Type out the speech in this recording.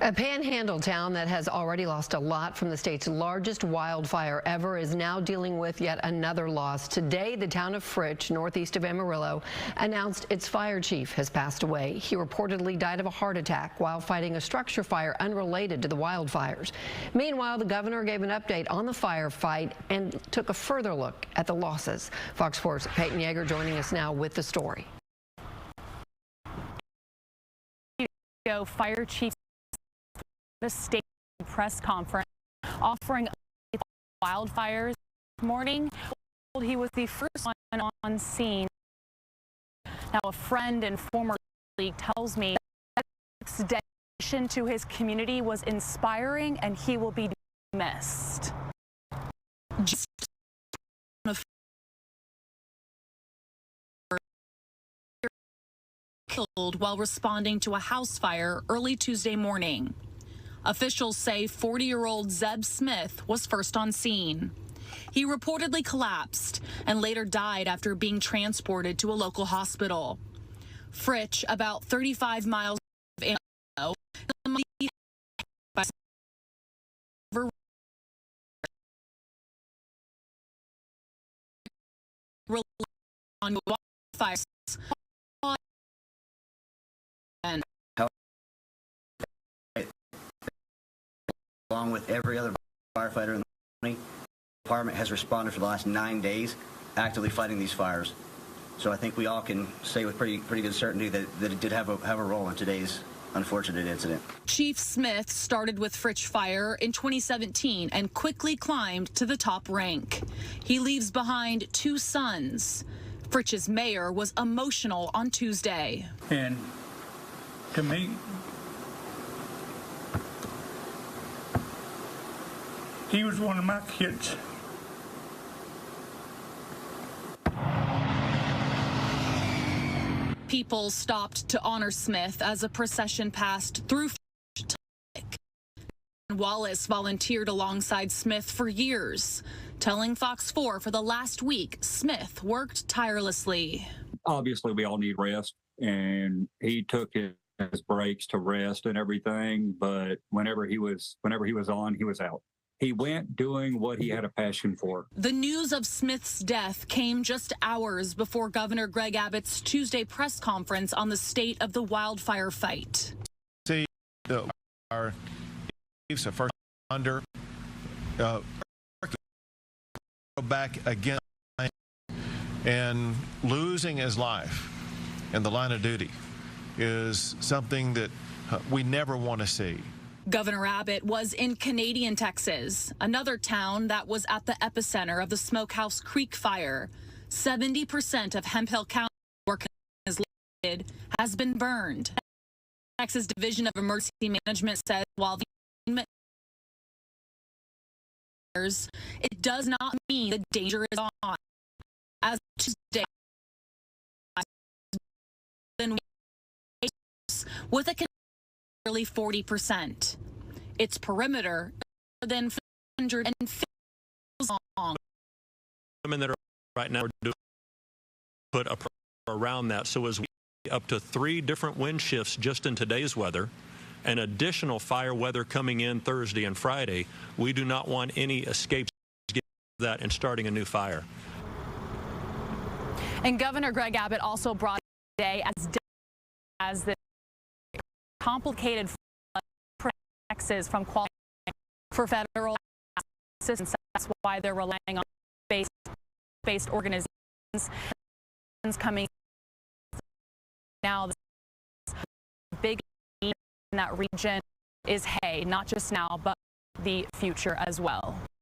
A panhandle town that has already lost a lot from the state's largest wildfire ever is now dealing with yet another loss. Today, the town of Fritch, northeast of Amarillo, announced its fire chief has passed away. He reportedly died of a heart attack while fighting a structure fire unrelated to the wildfires. Meanwhile, the governor gave an update on the firefight and took a further look at the losses. Fox 4's Peyton Yeager joining us now with the story. Fire Chief the state press conference offering wildfires this morning. He was the first one on scene. Now, a friend and former colleague tells me that his dedication to his community was inspiring and he will be missed. Killed while responding to a house fire early Tuesday morning. Officials say 40-year-old Zeb Smith was first on scene. He reportedly collapsed and later died after being transported to a local hospital. Fritch, about 35 miles of Amarillo, on wildfires. Along with every other firefighter in the county, the department has responded for the last 9 days, actively fighting these fires. So I think we all can say with pretty good certainty that it did have a role in today's unfortunate incident. Chief Smith started with Fritch Fire in 2017 and quickly climbed to the top rank. He leaves behind 2 sons. Fritch's mayor was emotional on Tuesday. And to me, he was one of my kids. People stopped to honor Smith as a procession passed through. Wallace volunteered alongside Smith for years, telling Fox 4 for the last week Smith worked tirelessly. Obviously, we all need rest, and he took his breaks to rest and everything, but whenever he was on, he was out. He went doing what he had a passion for. The news of Smith's death came just hours before Governor Greg Abbott's Tuesday press conference on the state of the wildfire fight. See, our chiefs are first under back again and losing his life in the line of duty is something that we never want to see. Governor Abbott was in Canadian Texas, another town that was at the epicenter of the Smokehouse Creek fire. 70% of Hemphill County, where is located, has been burned. Texas Division of Emergency Management says while the it does not mean the danger is on. As of Tuesday, with a nearly 40%. Its perimeter more than 450 long. Women that are right now are put a around that, so as we up to 3 different wind shifts just in today's weather, and additional fire weather coming in Thursday and Friday, we do not want any escapes that and starting a new fire. And Governor Greg Abbott also brought today as the complicated Texas from qualifying for federal assistance. That's why they're relying on based organizations coming now. The big need in that region is hay, not just now, but the future as well.